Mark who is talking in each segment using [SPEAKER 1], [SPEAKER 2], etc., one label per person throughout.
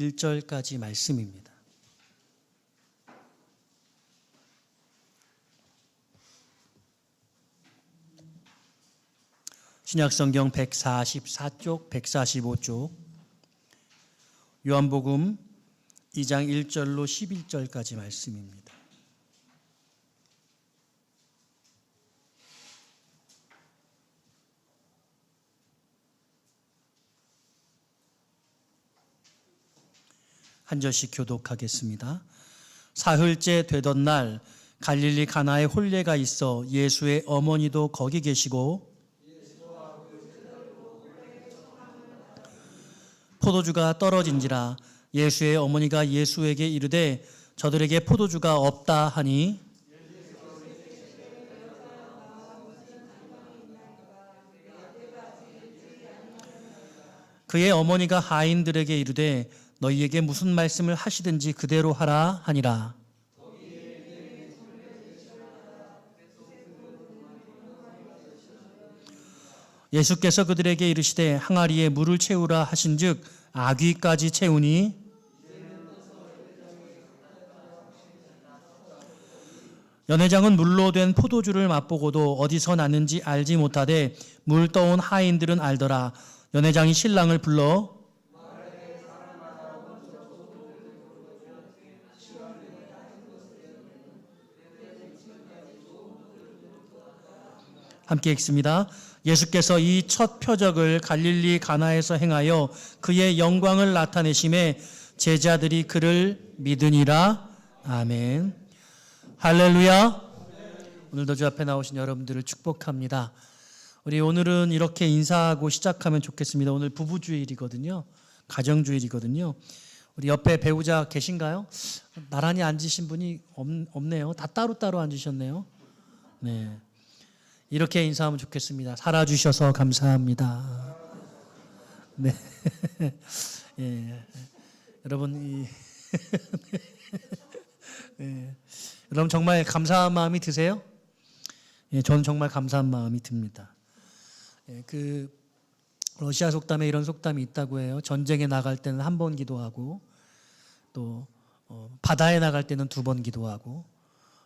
[SPEAKER 1] 1절까지 말씀입니다. 신약성경 144쪽, 145쪽, 요한복음 2장 1절로 11절까지 말씀입니다. 한 절씩 교독하겠습니다. 사흘째 되던 날 갈릴리 가나에 혼례가 있어 예수의 어머니도 거기 계시고 포도주가 떨어진지라 예수의 어머니가 예수에게 이르되 저들에게 포도주가 없다 하니 그의 어머니가 하인들에게 이르되 너희에게 무슨 말씀을 하시든지 그대로 하라 하니라. 예수께서 그들에게 이르시되 항아리에 물을 채우라 하신즉 아귀까지 채우니 연회장은 물로 된 포도주를 맛보고도 어디서 났는지 알지 못하되 물 떠온 하인들은 알더라. 연회장이 신랑을 불러 함께 읽습니다. 예수께서 이 첫 표적을 갈릴리 가나에서 행하여 그의 영광을 나타내심에 제자들이 그를 믿으니라. 아멘. 할렐루야. 오늘도 주 앞에 나오신 여러분들을 축복합니다. 우리 오늘은 이렇게 인사하고 시작하면 좋겠습니다. 오늘 부부주일이거든요. 가정주일이거든요. 우리 옆에 배우자 계신가요? 나란히 앉으신 분이 없네요. 다 따로따로 앉으셨네요. 네. 이렇게 인사하면 좋겠습니다. 살아주셔서 감사합니다. 네. 예. 여러분, 네. 여러분 정말 감사한 마음이 드세요? 예, 저는 정말 감사한 마음이 듭니다. 예, 그 러시아 속담에 이런 속담이 있다고 해요. 전쟁에 나갈 때는 한 번 기도하고 또 바다에 나갈 때는 2번 기도하고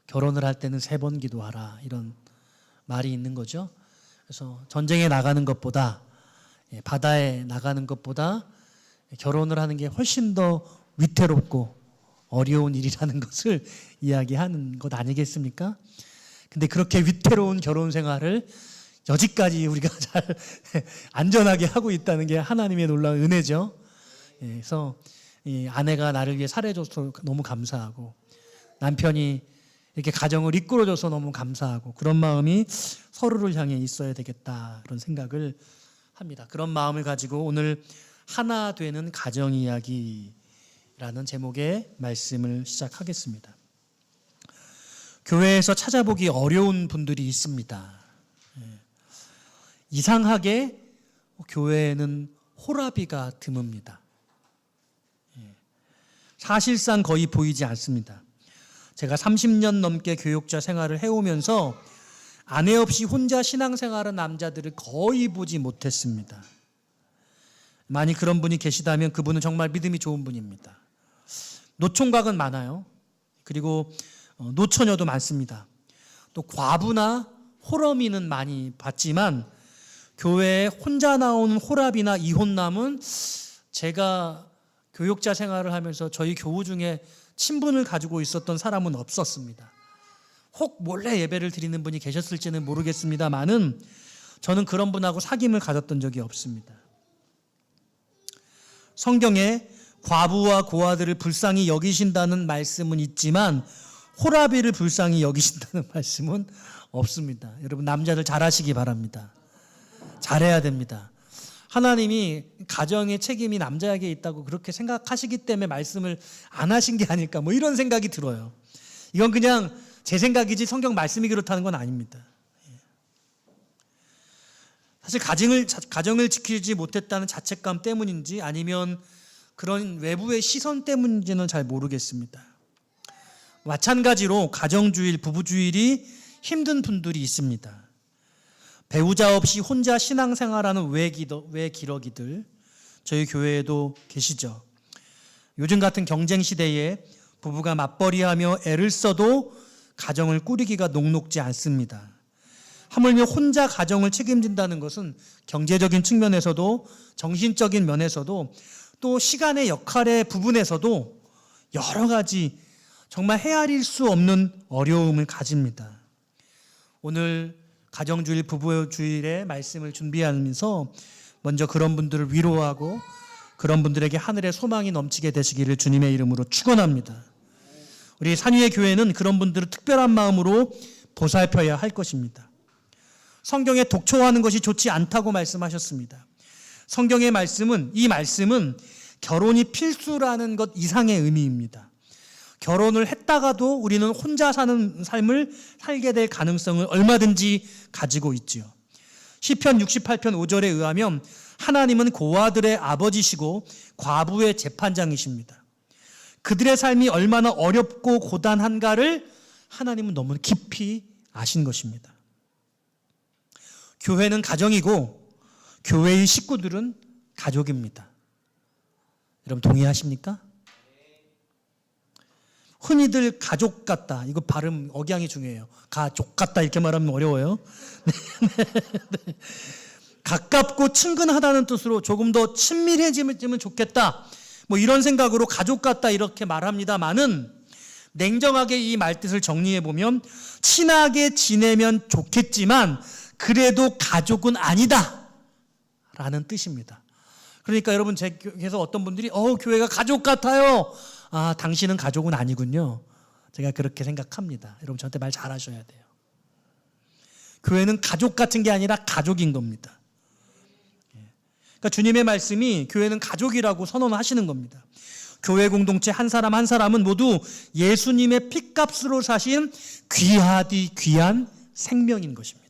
[SPEAKER 1] 결혼을 할 때는 3번 기도하라 이런 말이 있는 거죠. 그래서 전쟁에 나가는 것보다 바다에 나가는 것보다 결혼을 하는 게 훨씬 더 위태롭고 어려운 일이라는 것을 이야기하는 것 아니겠습니까? 근데 그렇게 위태로운 결혼 생활을 여지까지 우리가 잘 안전하게 하고 있다는 게 하나님의 놀라운 은혜죠. 그래서 이 아내가 나를 위해 살해줘서 너무 감사하고 남편이 이렇게 가정을 이끌어줘서 너무 감사하고 그런 마음이 서로를 향해 있어야 되겠다 그런 생각을 합니다. 그런 마음을 가지고 오늘 하나 되는 가정 이야기라는 제목의 말씀을 시작하겠습니다. 교회에서 찾아보기 어려운 분들이 있습니다. 이상하게 교회에는 호라비가 드뭅니다. 사실상 거의 보이지 않습니다. 제가 30년 넘게 교육자 생활을 해오면서 아내 없이 혼자 신앙생활하는 남자들을 거의 보지 못했습니다. 만약 그런 분이 계시다면 그분은 정말 믿음이 좋은 분입니다. 노총각은 많아요. 그리고 노처녀도 많습니다. 또 과부나 호러미는 많이 봤지만 교회에 혼자 나오는 호랍이나 이혼남은 제가 교육자 생활을 하면서 저희 교우 중에 친분을 가지고 있었던 사람은 없었습니다. 혹 몰래 예배를 드리는 분이 계셨을지는 모르겠습니다만은 저는 그런 분하고 사귐을 가졌던 적이 없습니다. 성경에 과부와 고아들을 불쌍히 여기신다는 말씀은 있지만 호라비를 불쌍히 여기신다는 말씀은 없습니다. 여러분 남자들 잘하시기 바랍니다. 잘해야 됩니다. 하나님이 가정의 책임이 남자에게 있다고 그렇게 생각하시기 때문에 말씀을 안 하신 게 아닐까 뭐 이런 생각이 들어요. 이건 그냥 제 생각이지 성경 말씀이 그렇다는 건 아닙니다. 사실 가정을 지키지 못했다는 자책감 때문인지 아니면 그런 외부의 시선 때문인지는 잘 모르겠습니다. 마찬가지로 가정주일, 부부주일이 힘든 분들이 있습니다. 배우자 없이 혼자 신앙생활하는 외기러기들 저희 교회에도 계시죠. 요즘 같은 경쟁 시대에 부부가 맞벌이하며 애를 써도 가정을 꾸리기가 녹록지 않습니다. 하물며 혼자 가정을 책임진다는 것은 경제적인 측면에서도 정신적인 면에서도 또 시간의 역할의 부분에서도 여러 가지 정말 헤아릴 수 없는 어려움을 가집니다. 오늘 가정주일 부부주일의 말씀을 준비하면서 먼저 그런 분들을 위로하고 그런 분들에게 하늘의 소망이 넘치게 되시기를 주님의 이름으로 축원합니다. 우리 산위의 교회는 그런 분들을 특별한 마음으로 보살펴야 할 것입니다. 성경에 독초하는 것이 좋지 않다고 말씀하셨습니다. 성경의 말씀은, 이 말씀은 결혼이 필수라는 것 이상의 의미입니다. 결혼을 했다가도 우리는 혼자 사는 삶을 살게 될 가능성을 얼마든지 가지고 있지요. 시편 68편 5절에 의하면 하나님은 고아들의 아버지시고 과부의 재판장이십니다. 그들의 삶이 얼마나 어렵고 고단한가를 하나님은 너무 깊이 아신 것입니다. 교회는 가정이고 교회의 식구들은 가족입니다. 여러분 동의하십니까? 흔히들 가족 같다. 이거 발음 억양이 중요해요. 가족 같다 이렇게 말하면 어려워요. 가깝고 친근하다는 뜻으로 조금 더 친밀해지면 좋겠다. 뭐 이런 생각으로 가족 같다 이렇게 말합니다만은 냉정하게 이 말뜻을 정리해 보면 친하게 지내면 좋겠지만 그래도 가족은 아니다 라는 뜻입니다. 그러니까 여러분 제게서 어떤 분들이 교회가 가족 같아요. 당신은 가족은 아니군요. 제가 그렇게 생각합니다. 여러분 저한테 말 잘하셔야 돼요. 교회는 가족 같은 게 아니라 가족인 겁니다. 그러니까 주님의 말씀이 교회는 가족이라고 선언하시는 겁니다. 교회 공동체 한 사람 한 사람은 모두 예수님의 핏값으로 사신 귀하디 귀한 생명인 것입니다.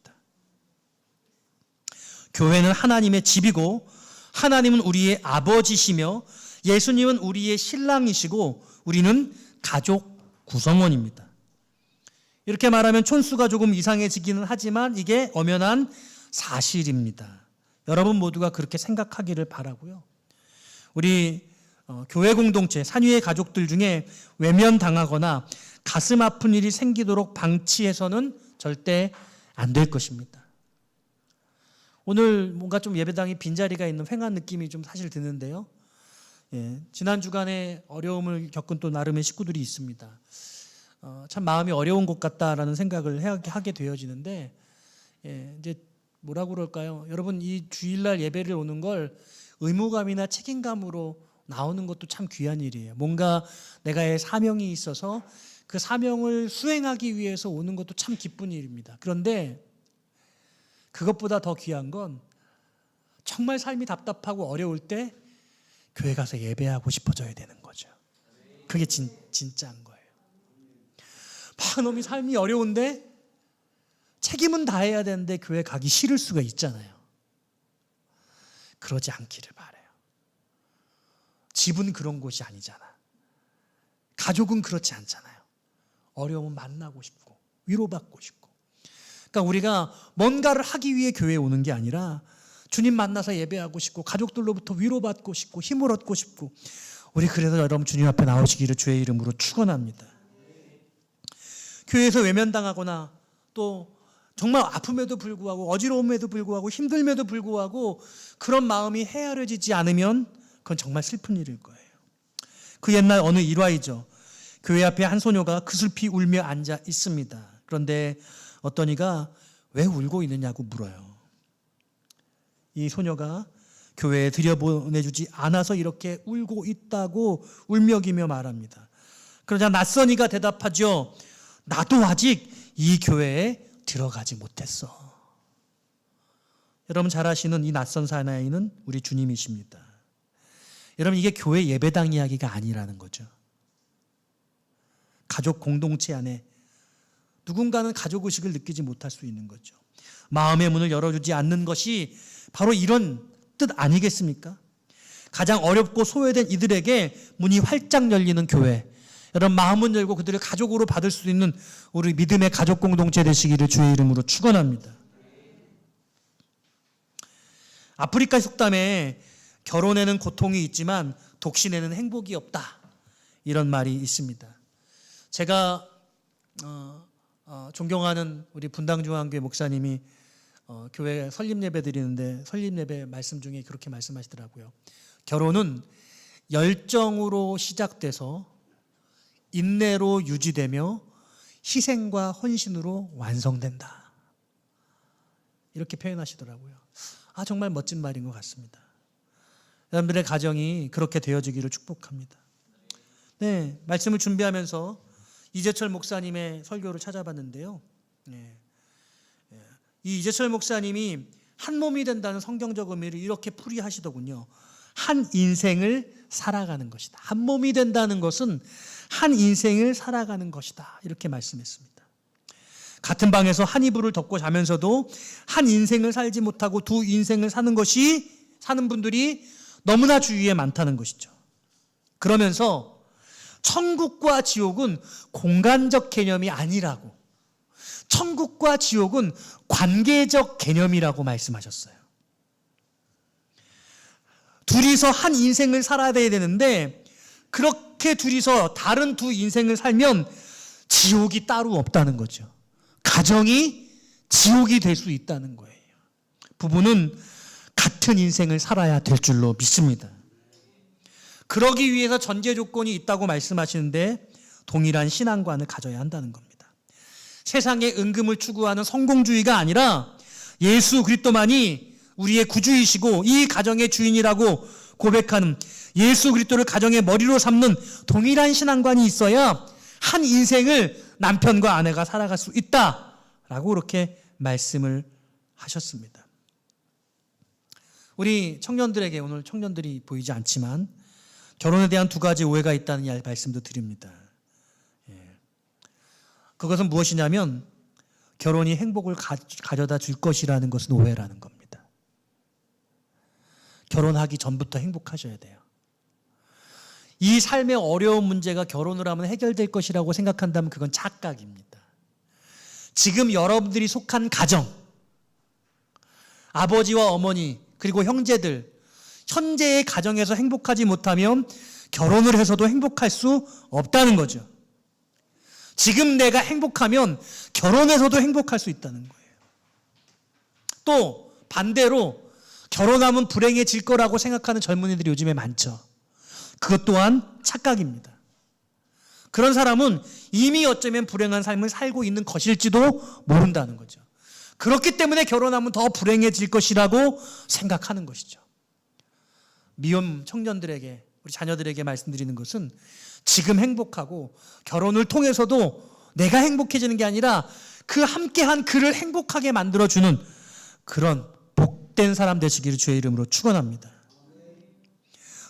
[SPEAKER 1] 교회는 하나님의 집이고 하나님은 우리의 아버지시며 예수님은 우리의 신랑이시고 우리는 가족 구성원입니다. 이렇게 말하면 촌수가 조금 이상해지기는 하지만 이게 엄연한 사실입니다. 여러분 모두가 그렇게 생각하기를 바라고요. 우리 교회 공동체, 산위의 가족들 중에 외면당하거나 가슴 아픈 일이 생기도록 방치해서는 절대 안 될 것입니다. 오늘 뭔가 좀 예배당에 빈자리가 있는 휑한 느낌이 좀 사실 드는데요. 지난 주간에 어려움을 겪은 또 나름의 식구들이 있습니다. 참 마음이 어려운 것 같다라는 생각을 하게 되어지는데 이제 뭐라고 그럴까요? 여러분 이 주일날 예배를 오는 걸 의무감이나 책임감으로 나오는 것도 참 귀한 일이에요. 뭔가 내가의 사명이 있어서 그 사명을 수행하기 위해서 오는 것도 참 기쁜 일입니다. 그런데 그것보다 더 귀한 건 정말 삶이 답답하고 어려울 때 교회 가서 예배하고 싶어져야 되는 거죠. 그게 진짜인 거예요. 너무 삶이 어려운데 책임은 다해야 되는데 교회 가기 싫을 수가 있잖아요. 그러지 않기를 바라요. 집은 그런 곳이 아니잖아. 가족은 그렇지 않잖아요. 어려우면 만나고 싶고 위로받고 싶고. 그러니까 우리가 뭔가를 하기 위해 교회에 오는 게 아니라 주님 만나서 예배하고 싶고 가족들로부터 위로받고 싶고 힘을 얻고 싶고 우리 그래서 여러분 주님 앞에 나오시기를 주의 이름으로 축원합니다. 교회에서 외면당하거나 또 정말 아픔에도 불구하고 어지러움에도 불구하고 힘듦에도 불구하고 그런 마음이 헤아려지지 않으면 그건 정말 슬픈 일일 거예요. 그 옛날 어느 일화이죠. 교회 앞에 한 소녀가 그슬피 울며 앉아 있습니다. 그런데 어떤 이가 왜 울고 있느냐고 물어요. 이 소녀가 교회에 들여보내주지 않아서 이렇게 울고 있다고 울먹이며 말합니다. 그러자 낯선 이가 대답하죠. 나도 아직 이 교회에 들어가지 못했어. 여러분 잘 아시는 이 낯선 사나이는 우리 주님이십니다. 여러분 이게 교회 예배당 이야기가 아니라는 거죠. 가족 공동체 안에 누군가는 가족의식을 느끼지 못할 수 있는 거죠. 마음의 문을 열어주지 않는 것이 바로 이런 뜻 아니겠습니까? 가장 어렵고 소외된 이들에게 문이 활짝 열리는 교회. 여러분 마음은 열고 그들을 가족으로 받을 수 있는 우리 믿음의 가족 공동체 되시기를 주의 이름으로 축원합니다. 아프리카 속담에 결혼에는 고통이 있지만 독신에는 행복이 없다. 이런 말이 있습니다. 제가 존경하는 우리 분당중앙교회 목사님이 교회 설립예배 드리는데 설립예배 말씀 중에 그렇게 말씀하시더라고요. 결혼은 열정으로 시작돼서 인내로 유지되며 희생과 헌신으로 완성된다. 이렇게 표현하시더라고요. 정말 멋진 말인 것 같습니다. 여러분들의 가정이 그렇게 되어지기를 축복합니다. 네, 말씀을 준비하면서 이재철 목사님의 설교를 찾아봤는데요. 이 이재철 목사님이 한 몸이 된다는 성경적 의미를 이렇게 풀이하시더군요. 한 인생을 살아가는 것이다. 한 몸이 된다는 것은 한 인생을 살아가는 것이다. 이렇게 말씀했습니다. 같은 방에서 한 이불을 덮고 자면서도 한 인생을 살지 못하고 두 인생을 사는 분들이 너무나 주위에 많다는 것이죠. 그러면서 천국과 지옥은 공간적 개념이 아니라고, 천국과 지옥은 관계적 개념이라고 말씀하셨어요. 둘이서 한 인생을 살아야 되는데 그렇게 둘이서 다른 두 인생을 살면 지옥이 따로 없다는 거죠. 가정이 지옥이 될 수 있다는 거예요. 부부는 같은 인생을 살아야 될 줄로 믿습니다. 그러기 위해서 전제 조건이 있다고 말씀하시는데 동일한 신앙관을 가져야 한다는 겁니다. 세상의 은금을 추구하는 성공주의가 아니라 예수 그리스도만이 우리의 구주이시고 이 가정의 주인이라고 고백하는 예수 그리스도를 가정의 머리로 삼는 동일한 신앙관이 있어야 한 인생을 남편과 아내가 살아갈 수 있다라고 그렇게 말씀을 하셨습니다. 우리 청년들에게, 오늘 청년들이 보이지 않지만 결혼에 대한 두 가지 오해가 있다는 말씀도 드립니다. 그것은 무엇이냐면 결혼이 행복을 가져다 줄 것이라는 것은 오해라는 겁니다. 결혼하기 전부터 행복하셔야 돼요. 이 삶의 어려운 문제가 결혼을 하면 해결될 것이라고 생각한다면 그건 착각입니다. 지금 여러분들이 속한 가정, 아버지와 어머니 그리고 형제들, 현재의 가정에서 행복하지 못하면 결혼을 해서도 행복할 수 없다는 거죠. 지금 내가 행복하면 결혼해서도 행복할 수 있다는 거예요. 또 반대로 결혼하면 불행해질 거라고 생각하는 젊은이들이 요즘에 많죠. 그것 또한 착각입니다. 그런 사람은 이미 어쩌면 불행한 삶을 살고 있는 것일지도 모른다는 거죠. 그렇기 때문에 결혼하면 더 불행해질 것이라고 생각하는 것이죠. 미혼 청년들에게, 우리 자녀들에게 말씀드리는 것은 지금 행복하고 결혼을 통해서도 내가 행복해지는 게 아니라 그 함께한 그를 행복하게 만들어주는 그런 복된 사람 되시기를 주의 이름으로 축원합니다.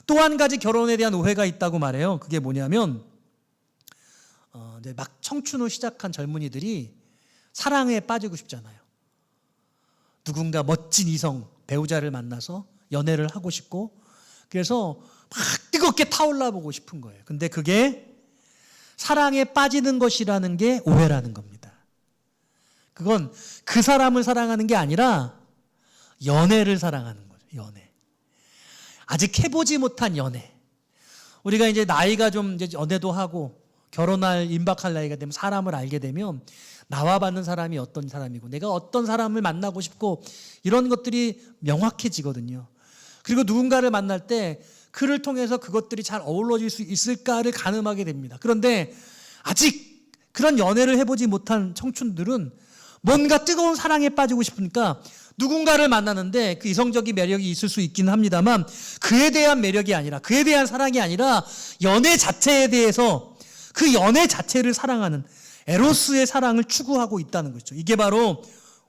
[SPEAKER 1] 또 한 가지 결혼에 대한 오해가 있다고 말해요. 그게 뭐냐면 막 청춘 후 시작한 젊은이들이 사랑에 빠지고 싶잖아요. 누군가 멋진 이성, 배우자를 만나서 연애를 하고 싶고 그래서 막 뜨겁게 타올라 보고 싶은 거예요. 근데 그게 사랑에 빠지는 것이라는 게 오해라는 겁니다. 그건 그 사람을 사랑하는 게 아니라 연애를 사랑하는 거죠. 연애. 아직 해보지 못한 연애. 우리가 이제 나이가 좀 이제 연애도 하고 결혼할 임박할 나이가 되면 사람을 알게 되면 나와 받는 사람이 어떤 사람이고 내가 어떤 사람을 만나고 싶고 이런 것들이 명확해지거든요. 그리고 누군가를 만날 때 그를 통해서 그것들이 잘 어우러질 수 있을까를 가늠하게 됩니다. 그런데 아직 그런 연애를 해보지 못한 청춘들은 뭔가 뜨거운 사랑에 빠지고 싶으니까 누군가를 만나는데 그 이성적인 매력이 있을 수 있긴 합니다만 그에 대한 매력이 아니라 그에 대한 사랑이 아니라 연애 자체에 대해서 그 연애 자체를 사랑하는 에로스의 사랑을 추구하고 있다는 것이죠. 이게 바로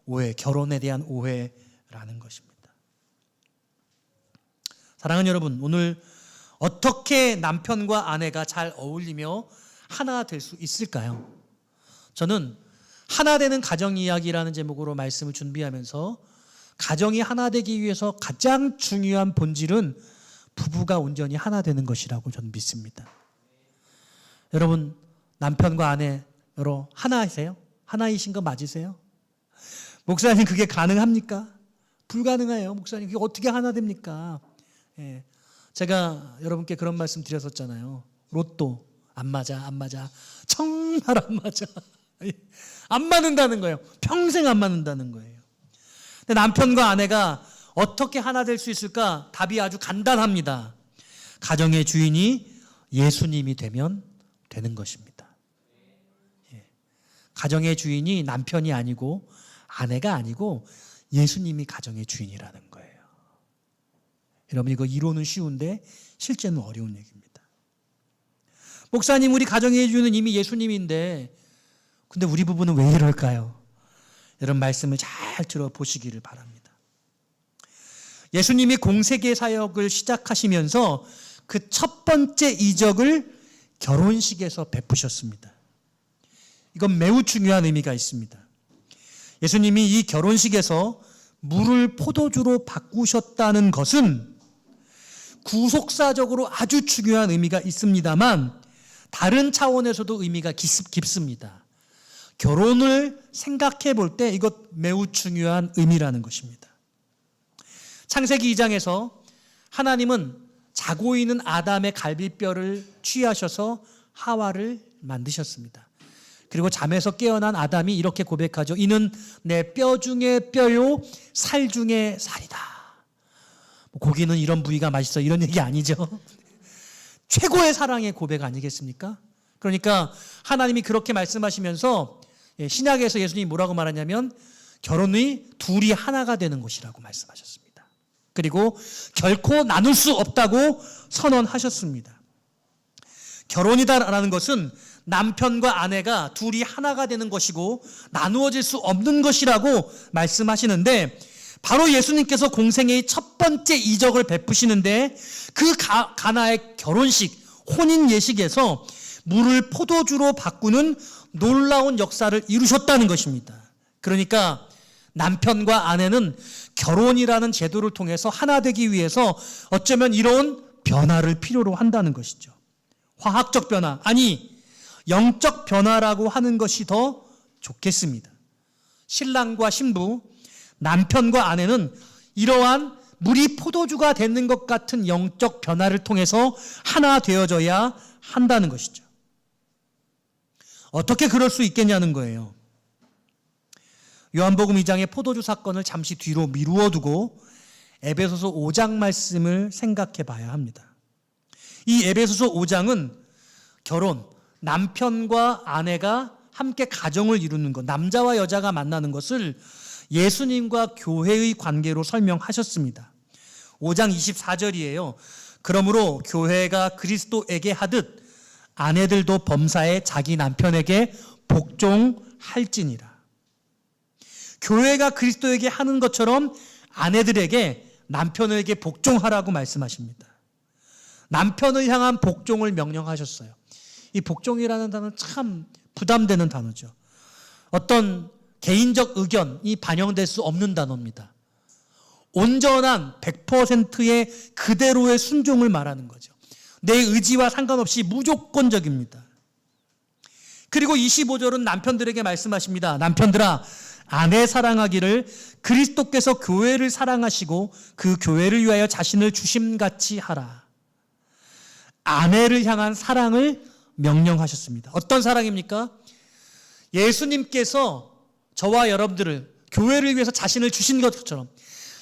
[SPEAKER 1] 오해, 결혼에 대한 오해라는 것입니다. 사랑하는 여러분, 오늘 어떻게 남편과 아내가 잘 어울리며 하나 될 수 있을까요? 저는 하나 되는 가정 이야기라는 제목으로 말씀을 준비하면서 가정이 하나 되기 위해서 가장 중요한 본질은 부부가 온전히 하나 되는 것이라고 저는 믿습니다. 여러분, 남편과 아내 여러 하나이세요? 하나이신 거 맞으세요? 목사님, 그게 가능합니까? 불가능해요. 목사님, 그게 어떻게 하나 됩니까? 제가 여러분께 그런 말씀 드렸었잖아요. 로또 안 맞아, 안 맞아. 정말 안 맞아. 안 맞는다는 거예요. 평생 안 맞는다는 거예요. 근데 남편과 아내가 어떻게 하나 될 수 있을까? 답이 아주 간단합니다. 가정의 주인이 예수님이 되면 되는 것입니다. 가정의 주인이 남편이 아니고 아내가 아니고 예수님이 가정의 주인이라는 거예요. 여러분, 이거 이론은 쉬운데 실제는 어려운 얘기입니다. 목사님, 우리 가정의 주인은 이미 예수님인데 근데 우리 부부는 왜 이럴까요? 여러분, 말씀을 잘 들어보시기를 바랍니다. 예수님이 공생애 사역을 시작하시면서 그 첫 번째 이적을 결혼식에서 베푸셨습니다. 이건 매우 중요한 의미가 있습니다. 예수님이 이 결혼식에서 물을 포도주로 바꾸셨다는 것은 구속사적으로 아주 중요한 의미가 있습니다만 다른 차원에서도 의미가 깊습니다. 결혼을 생각해 볼 때 이것 매우 중요한 의미라는 것입니다. 창세기 2장에서 하나님은 자고 있는 아담의 갈비뼈를 취하셔서 하와를 만드셨습니다. 그리고 잠에서 깨어난 아담이 이렇게 고백하죠. 이는 내 뼈 중에 뼈요 살 중에 살이다. 고기는 이런 부위가 맛있어 이런 얘기 아니죠. 최고의 사랑의 고백 아니겠습니까? 그러니까 하나님이 그렇게 말씀하시면서 신약에서 예수님이 뭐라고 말하냐면 결혼이 둘이 하나가 되는 것이라고 말씀하셨습니다. 그리고 결코 나눌 수 없다고 선언하셨습니다. 결혼이다라는 것은 남편과 아내가 둘이 하나가 되는 것이고 나누어질 수 없는 것이라고 말씀하시는데 바로 예수님께서 공생애의 첫 번째 이적을 베푸시는데 그 가나의 결혼식, 혼인 예식에서 물을 포도주로 바꾸는 놀라운 역사를 이루셨다는 것입니다. 그러니까 남편과 아내는 결혼이라는 제도를 통해서 하나 되기 위해서 어쩌면 이런 변화를 필요로 한다는 것이죠. 화학적 변화, 아니 영적 변화라고 하는 것이 더 좋겠습니다. 신랑과 신부, 남편과 아내는 이러한 물이 포도주가 되는 것 같은 영적 변화를 통해서 하나 되어져야 한다는 것이죠. 어떻게 그럴 수 있겠냐는 거예요. 요한복음 2장의 포도주 사건을 잠시 뒤로 미루어 두고 에베소서 5장 말씀을 생각해 봐야 합니다. 이 에베소서 5장은 결혼, 남편과 아내가 함께 가정을 이루는 것, 남자와 여자가 만나는 것을 예수님과 교회의 관계로 설명하셨습니다. 5장 24절이에요. 그러므로 교회가 그리스도에게 하듯 아내들도 범사에 자기 남편에게 복종할지니라. 교회가 그리스도에게 하는 것처럼 아내들에게 남편에게 복종하라고 말씀하십니다. 남편을 향한 복종을 명령하셨어요. 이 복종이라는 단어는 참 부담되는 단어죠. 어떤 개인적 의견이 반영될 수 없는 단어입니다. 온전한 100%의 그대로의 순종을 말하는 거죠. 내 의지와 상관없이 무조건적입니다. 그리고 25절은 남편들에게 말씀하십니다. 남편들아, 아내 사랑하기를 그리스도께서 교회를 사랑하시고 그 교회를 위하여 자신을 주심같이 하라. 아내를 향한 사랑을 명령하셨습니다. 어떤 사랑입니까? 예수님께서 저와 여러분들을 교회를 위해서 자신을 주신 것처럼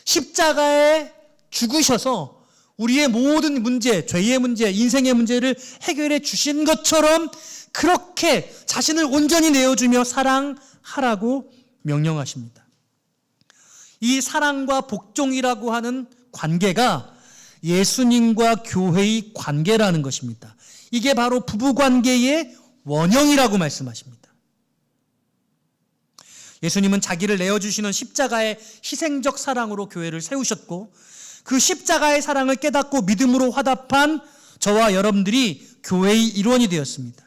[SPEAKER 1] 십자가에 죽으셔서 우리의 모든 문제, 죄의 문제, 인생의 문제를 해결해 주신 것처럼 그렇게 자신을 온전히 내어주며 사랑하라고 명령하십니다. 이 사랑과 복종이라고 하는 관계가 예수님과 교회의 관계라는 것입니다. 이게 바로 부부관계의 원형이라고 말씀하십니다. 예수님은 자기를 내어주시는 십자가의 희생적 사랑으로 교회를 세우셨고 그 십자가의 사랑을 깨닫고 믿음으로 화답한 저와 여러분들이 교회의 일원이 되었습니다.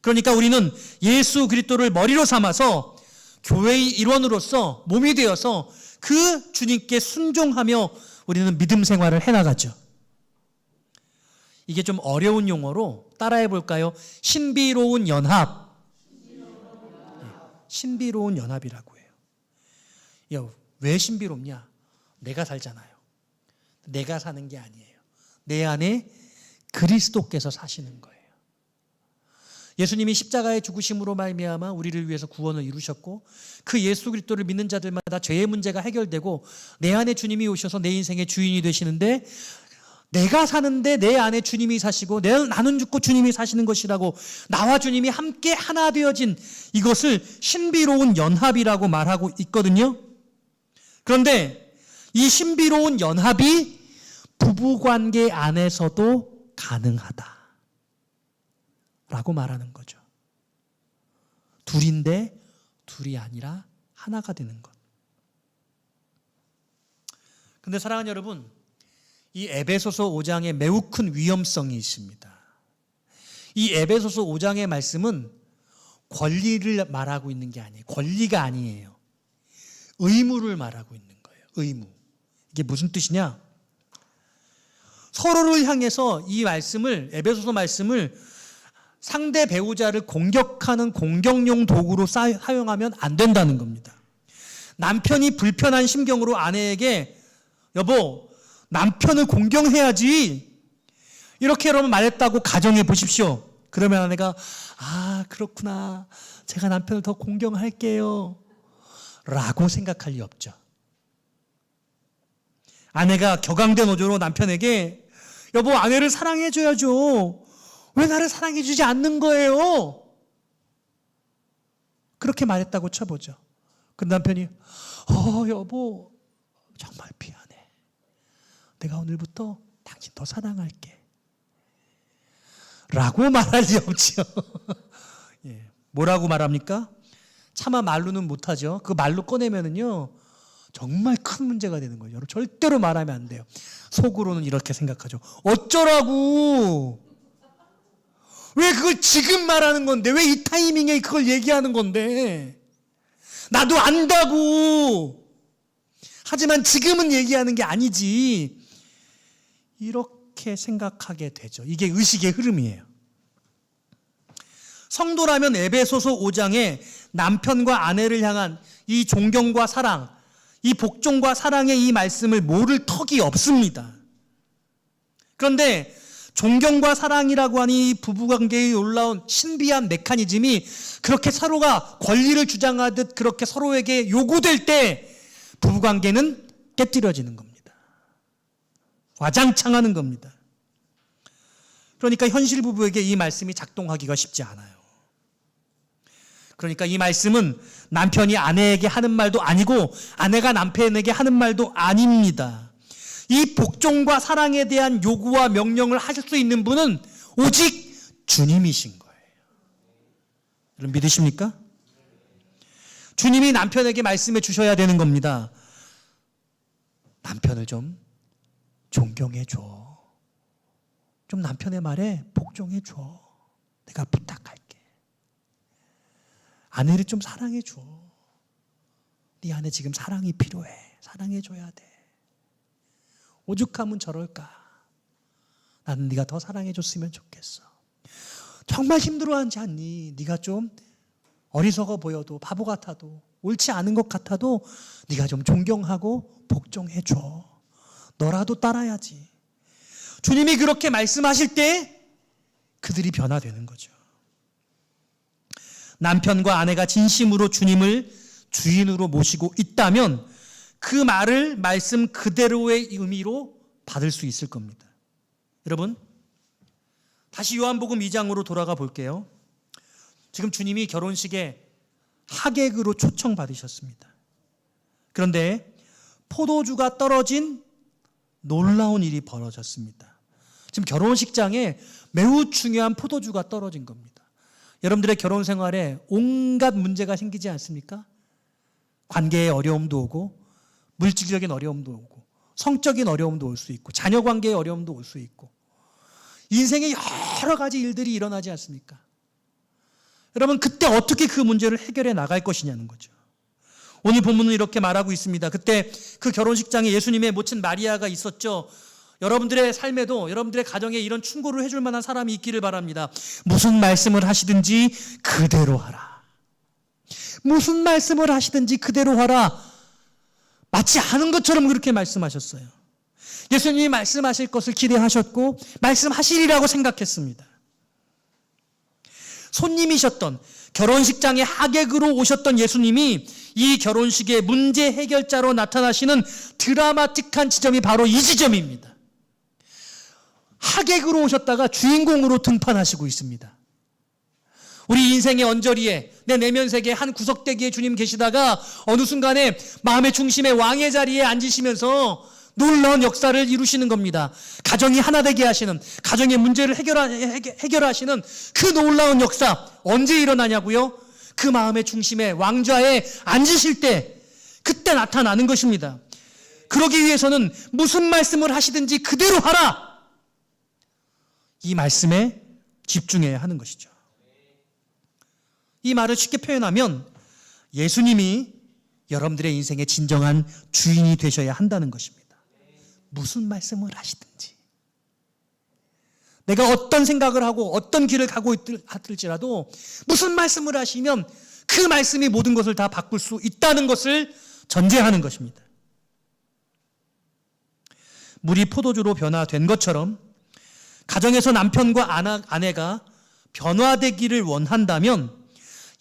[SPEAKER 1] 그러니까 우리는 예수 그리스도를 머리로 삼아서 교회의 일원으로서 몸이 되어서 그 주님께 순종하며 우리는 믿음 생활을 해나가죠. 이게 좀 어려운 용어로 따라해 볼까요? 신비로운 연합. 신비로운 연합이라고 해요. 왜 신비롭냐? 내가 살잖아요. 내가 사는 게 아니에요. 내 안에 그리스도께서 사시는 거예요. 예수님이 십자가의 죽으심으로 말미암아 우리를 위해서 구원을 이루셨고 그 예수 그리스도를 믿는 자들마다 죄의 문제가 해결되고 내 안에 주님이 오셔서 내 인생의 주인이 되시는데 내가 사는데 내 안에 주님이 사시고 나는 죽고 주님이 사시는 것이라고 나와 주님이 함께 하나 되어진 이것을 신비로운 연합이라고 말하고 있거든요. 그런데 이 신비로운 연합이 부부관계 안에서도 가능하다 라고 말하는 거죠. 둘인데 둘이 아니라 하나가 되는 것. 근데 사랑하는 여러분, 이 에베소서 5장에 매우 큰 위험성이 있습니다. 이 에베소서 5장의 말씀은 권리를 말하고 있는 게 아니에요. 권리가 아니에요. 의무를 말하고 있는 거예요. 의무. 이게 무슨 뜻이냐? 서로를 향해서 이 말씀을, 에베소서 말씀을 상대 배우자를 공격하는 공격용 도구로 사용하면 안 된다는 겁니다. 남편이 불편한 심경으로 아내에게 여보, 남편을 공경해야지 이렇게 여러분 말했다고 가정해 보십시오. 그러면 아내가 그렇구나, 제가 남편을 더 공경할게요 라고 생각할 리 없죠. 아내가 격앙된 어조로 남편에게 여보, 아내를 사랑해줘야죠, 왜 나를 사랑해주지 않는 거예요? 그렇게 말했다고 쳐보죠. 그 남편이 여보, 정말 미안해, 내가 오늘부터 당신 더 사랑할게 라고 말할 리 없죠. 예. 뭐라고 말합니까? 차마 말로는 못하죠. 그 말로 꺼내면은요 정말 큰 문제가 되는 거예요. 여러분, 절대로 말하면 안 돼요. 속으로는 이렇게 생각하죠. 어쩌라고, 왜 그걸 지금 말하는 건데, 왜 이 타이밍에 그걸 얘기하는 건데, 나도 안다고, 하지만 지금은 얘기하는 게 아니지, 이렇게 생각하게 되죠. 이게 의식의 흐름이에요. 성도라면 에베소서 5장에 남편과 아내를 향한 이 존경과 사랑, 이 복종과 사랑의 이 말씀을 모를 턱이 없습니다. 그런데 존경과 사랑이라고 하니 부부관계에 올라온 신비한 메커니즘이 그렇게 서로가 권리를 주장하듯 그렇게 서로에게 요구될 때 부부관계는 깨뜨려지는 겁니다. 와장창하는 겁니다. 그러니까 현실 부부에게 이 말씀이 작동하기가 쉽지 않아요. 그러니까 이 말씀은 남편이 아내에게 하는 말도 아니고 아내가 남편에게 하는 말도 아닙니다. 이 복종과 사랑에 대한 요구와 명령을 하실 수 있는 분은 오직 주님이신 거예요. 여러분 믿으십니까? 주님이 남편에게 말씀해 주셔야 되는 겁니다. 남편을 좀 존경해 줘. 좀 남편의 말에 복종해 줘. 내가 부탁할게. 아내를 좀 사랑해 줘. 네 아내 지금 사랑이 필요해. 사랑해 줘야 돼. 오죽하면 저럴까. 나는 네가 더 사랑해 줬으면 좋겠어. 정말 힘들어하지 않니? 네가 좀 어리석어 보여도 바보 같아도 옳지 않은 것 같아도 네가 좀 존경하고 복종해 줘. 너라도 따라야지. 주님이 그렇게 말씀하실 때 그들이 변화되는 거죠. 남편과 아내가 진심으로 주님을 주인으로 모시고 있다면 그 말을 말씀 그대로의 의미로 받을 수 있을 겁니다. 여러분, 다시 요한복음 2장으로 돌아가 볼게요. 지금 주님이 결혼식에 하객으로 초청받으셨습니다. 그런데 포도주가 떨어진 놀라운 일이 벌어졌습니다. 지금 결혼식장에 매우 중요한 포도주가 떨어진 겁니다. 여러분들의 결혼 생활에 온갖 문제가 생기지 않습니까? 관계에 어려움도 오고 물질적인 어려움도 오고 성적인 어려움도 올 수 있고 자녀 관계의 어려움도 올 수 있고 인생에 여러 가지 일들이 일어나지 않습니까? 여러분 그때 어떻게 그 문제를 해결해 나갈 것이냐는 거죠. 오늘 본문은 이렇게 말하고 있습니다. 그때 그 결혼식장에 예수님의 모친 마리아가 있었죠. 여러분들의 삶에도 여러분들의 가정에 이런 충고를 해줄 만한 사람이 있기를 바랍니다. 무슨 말씀을 하시든지 그대로 하라. 무슨 말씀을 하시든지 그대로 하라. 마치 아는 것처럼 그렇게 말씀하셨어요. 예수님이 말씀하실 것을 기대하셨고 말씀하시리라고 생각했습니다. 손님이셨던, 결혼식장에 하객으로 오셨던 예수님이 이 결혼식의 문제 해결자로 나타나시는 드라마틱한 지점이 바로 이 지점입니다. 하객으로 오셨다가 주인공으로 등판하시고 있습니다. 우리 인생의 언저리에, 내 내면 세계의 한 구석대기에 주님 계시다가 어느 순간에 마음의 중심에 왕의 자리에 앉으시면서 놀라운 역사를 이루시는 겁니다. 가정이 하나 되게 하시는, 가정의 문제를 해결하시는 그 놀라운 역사 언제 일어나냐고요? 그 마음의 중심에 왕좌에 앉으실 때, 그때 나타나는 것입니다. 그러기 위해서는 무슨 말씀을 하시든지 그대로 하라, 이 말씀에 집중해야 하는 것이죠. 이 말을 쉽게 표현하면 예수님이 여러분들의 인생의 진정한 주인이 되셔야 한다는 것입니다. 무슨 말씀을 하시든지, 내가 어떤 생각을 하고 어떤 길을 가고 있을지라도 무슨 말씀을 하시면 그 말씀이 모든 것을 다 바꿀 수 있다는 것을 전제하는 것입니다. 물이 포도주로 변화된 것처럼 가정에서 남편과 아내가 변화되기를 원한다면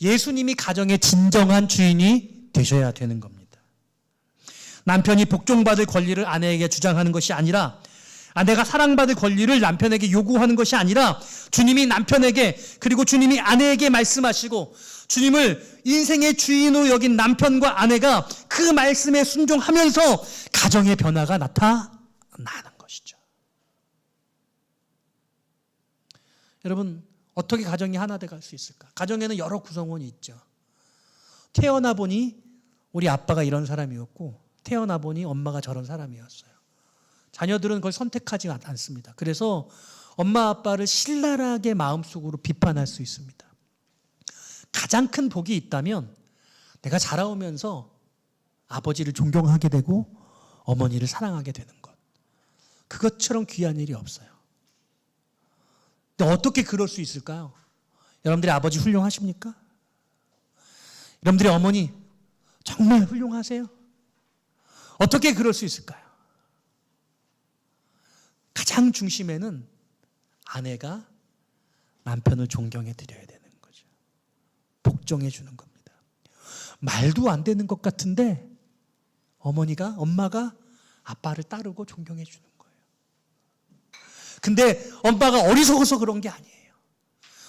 [SPEAKER 1] 예수님이 가정의 진정한 주인이 되셔야 되는 겁니다. 남편이 복종받을 권리를 아내에게 주장하는 것이 아니라, 아내가 사랑받을 권리를 남편에게 요구하는 것이 아니라, 주님이 남편에게 그리고 주님이 아내에게 말씀하시고 주님을 인생의 주인으로 여긴 남편과 아내가 그 말씀에 순종하면서 가정의 변화가 나타나는 것이죠. 여러분, 어떻게 가정이 하나 돼갈 수 있을까? 가정에는 여러 구성원이 있죠. 태어나 보니 우리 아빠가 이런 사람이었고 태어나 보니 엄마가 저런 사람이었어요. 자녀들은 그걸 선택하지 않습니다. 그래서 엄마 아빠를 신랄하게 마음속으로 비판할 수 있습니다. 가장 큰 복이 있다면 내가 자라오면서 아버지를 존경하게 되고 어머니를 사랑하게 되는 것. 그것처럼 귀한 일이 없어요. 근데 어떻게 그럴 수 있을까요? 여러분들의 아버지 훌륭하십니까? 여러분들의 어머니 정말 훌륭하세요? 어떻게 그럴 수 있을까요? 가장 중심에는 아내가 남편을 존경해 드려야 되는 거죠. 복종해 주는 겁니다. 말도 안 되는 것 같은데 엄마가 아빠를 따르고 존경해 주는 거예요. 근데 엄마가 어리석어서 그런 게 아니에요.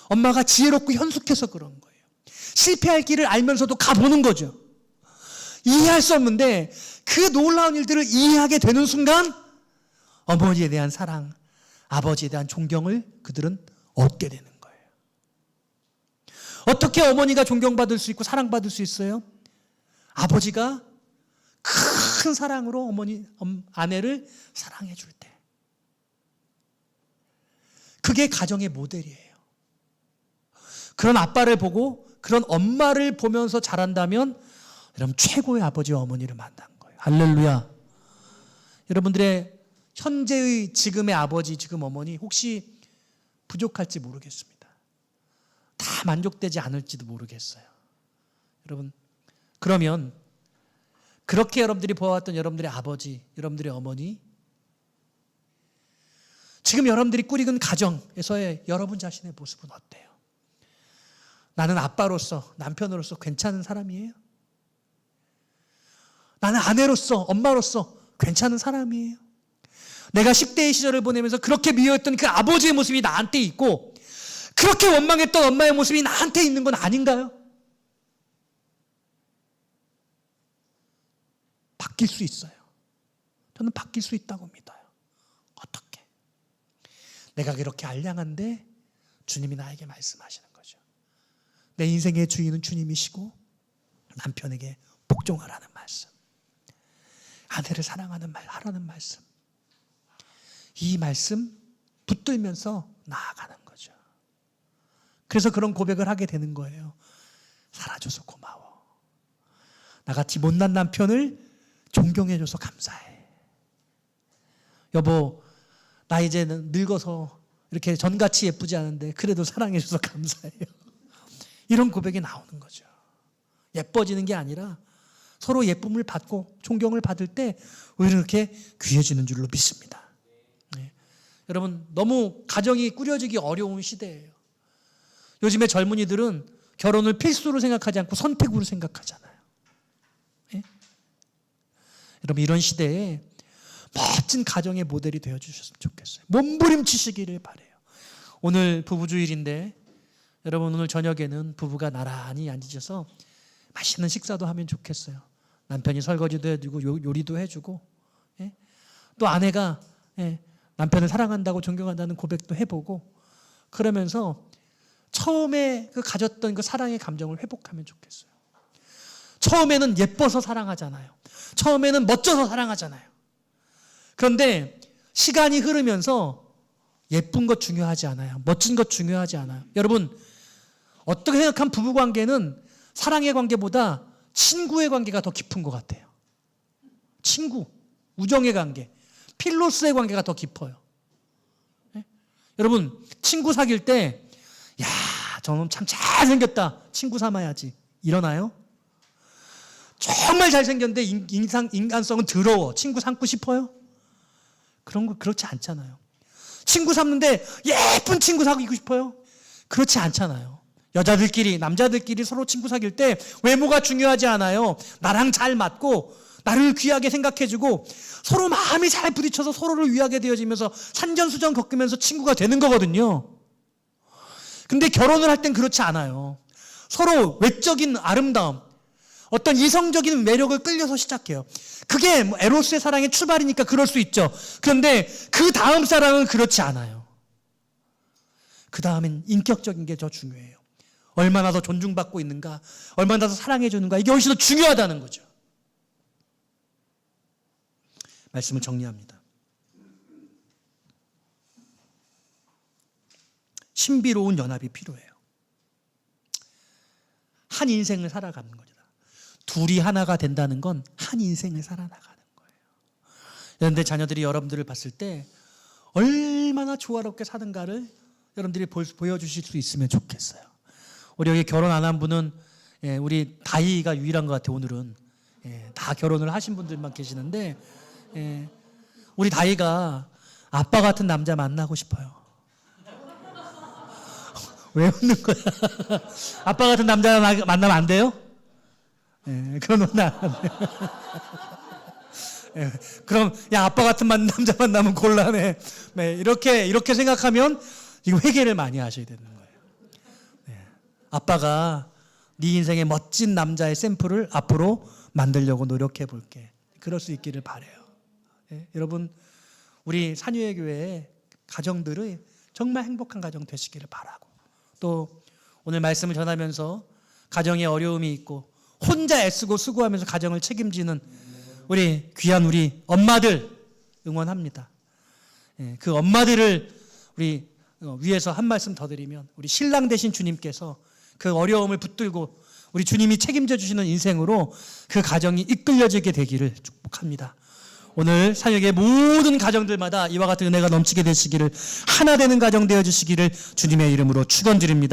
[SPEAKER 1] 엄마가 지혜롭고 현숙해서 그런 거예요. 실패할 길을 알면서도 가보는 거죠. 이해할 수 없는데 그 놀라운 일들을 이해하게 되는 순간 어머니에 대한 사랑, 아버지에 대한 존경을 그들은 얻게 되는 거예요. 어떻게 어머니가 존경받을 수 있고 사랑받을 수 있어요? 아버지가 큰 사랑으로 아내를 사랑해 줄 때. 그게 가정의 모델이에요. 그런 아빠를 보고 그런 엄마를 보면서 자란다면 여러분 최고의 아버지와 어머니를 만난 거예요. 할렐루야. 여러분들의 현재의 지금의 아버지, 지금 어머니 혹시 부족할지 모르겠습니다. 다 만족되지 않을지도 모르겠어요. 여러분, 그러면 그렇게 여러분들이 보아왔던 여러분들의 아버지, 여러분들의 어머니, 지금 여러분들이 꾸리는 가정에서의 여러분 자신의 모습은 어때요? 나는 아빠로서, 남편으로서 괜찮은 사람이에요? 나는 아내로서, 엄마로서 괜찮은 사람이에요? 내가 10대의 시절을 보내면서 그렇게 미워했던 그 아버지의 모습이 나한테 있고 그렇게 원망했던 엄마의 모습이 나한테 있는 건 아닌가요? 바뀔 수 있어요. 저는 바뀔 수 있다고 믿어요. 어떻게? 내가 그렇게 알량한데 주님이 나에게 말씀하시는 거죠. 내 인생의 주인은 주님이시고 남편에게 복종하라는 말씀, 아내를 사랑하는 말 하라는 말씀, 이 말씀 붙들면서 나아가는 거죠. 그래서 그런 고백을 하게 되는 거예요. 살아줘서 고마워. 나같이 못난 남편을 존경해줘서 감사해. 여보, 나 이제는 늙어서 이렇게 전같이 예쁘지 않은데 그래도 사랑해줘서 감사해요. 이런 고백이 나오는 거죠. 예뻐지는 게 아니라 서로 예쁨을 받고 존경을 받을 때 오히려 이렇게 귀해지는 줄로 믿습니다. 네. 여러분, 너무 가정이 꾸려지기 어려운 시대예요. 요즘에 젊은이들은 결혼을 필수로 생각하지 않고 선택으로 생각하잖아요. 네? 여러분, 이런 시대에 멋진 가정의 모델이 되어주셨으면 좋겠어요. 몸부림치시기를 바라요. 오늘 부부주일인데 여러분, 오늘 저녁에는 부부가 나란히 앉으셔서 맛있는 식사도 하면 좋겠어요. 남편이 설거지도 해주고 요리도 해주고, 예? 또 아내가 남편을 사랑한다고 존경한다는 고백도 해보고, 그러면서 처음에 그 가졌던 그 사랑의 감정을 회복하면 좋겠어요. 처음에는 예뻐서 사랑하잖아요. 처음에는 멋져서 사랑하잖아요. 그런데 시간이 흐르면서 예쁜 것 중요하지 않아요. 멋진 것 중요하지 않아요. 여러분, 어떻게 생각하면 부부관계는 사랑의 관계보다 친구의 관계가 더 깊은 것 같아요. 친구, 우정의 관계, 필로스의 관계가 더 깊어요. 네? 여러분, 친구 사귈 때 야, 저놈 참 잘생겼다, 친구 삼아야지, 이러나요? 정말 잘생겼는데 인간성은 더러워, 친구 삼고 싶어요? 그런 거 그렇지 않잖아요. 친구 삼는데 예쁜 친구 사귀고 싶어요? 그렇지 않잖아요. 여자들끼리, 남자들끼리 서로 친구 사귈 때 외모가 중요하지 않아요. 나랑 잘 맞고 나를 귀하게 생각해주고 서로 마음이 잘 부딪혀서 서로를 위하게 되어지면서 산전수전 겪으면서 친구가 되는 거거든요. 근데 결혼을 할 땐 그렇지 않아요. 서로 외적인 아름다움, 어떤 이성적인 매력을 끌려서 시작해요. 그게 뭐 에로스의 사랑의 출발이니까 그럴 수 있죠. 그런데 그 다음 사랑은 그렇지 않아요. 그 다음엔 인격적인 게 더 중요해요. 얼마나 더 존중받고 있는가, 얼마나 더 사랑해 주는가, 이게 훨씬 더 중요하다는 거죠. 말씀을 정리합니다. 신비로운 연합이 필요해요. 한 인생을 살아가는 거죠. 둘이 하나가 된다는 건 한 인생을 살아나가는 거예요. 그런데 자녀들이 여러분들을 봤을 때 얼마나 조화롭게 사는가를 여러분들이 보여주실 수 있으면 좋겠어요. 우리 여기 결혼 안 한 분은 우리 다희가 유일한 것 같아요. 오늘은 다 결혼을 하신 분들만 계시는데 우리 다희가 아빠 같은 남자 만나고 싶어요. 왜 웃는 거야? 아빠 같은 남자 만나면 안 돼요? 그런 건 안 돼요. 그럼 야, 아빠 같은 남자 만나면 곤란해. 이렇게 생각하면 이거 회개를 많이 하셔야 되는 거예요. 아빠가 네 인생의 멋진 남자의 샘플을 앞으로 만들려고 노력해 볼게. 그럴 수 있기를 바라요. 여러분, 우리 산유의 교회의 가정들의 정말 행복한 가정 되시기를 바라고, 또 오늘 말씀을 전하면서 가정에 어려움이 있고 혼자 애쓰고 수고하면서 가정을 책임지는 우리 귀한 우리 엄마들 응원합니다. 그 엄마들을 우리 위해서 한 말씀 더 드리면, 우리 신랑 되신 주님께서 그 어려움을 붙들고 우리 주님이 책임져 주시는 인생으로 그 가정이 이끌려지게 되기를 축복합니다. 오늘 사역의 모든 가정들마다 이와 같은 은혜가 넘치게 되시기를, 하나 되는 가정 되어주시기를 주님의 이름으로 축원드립니다.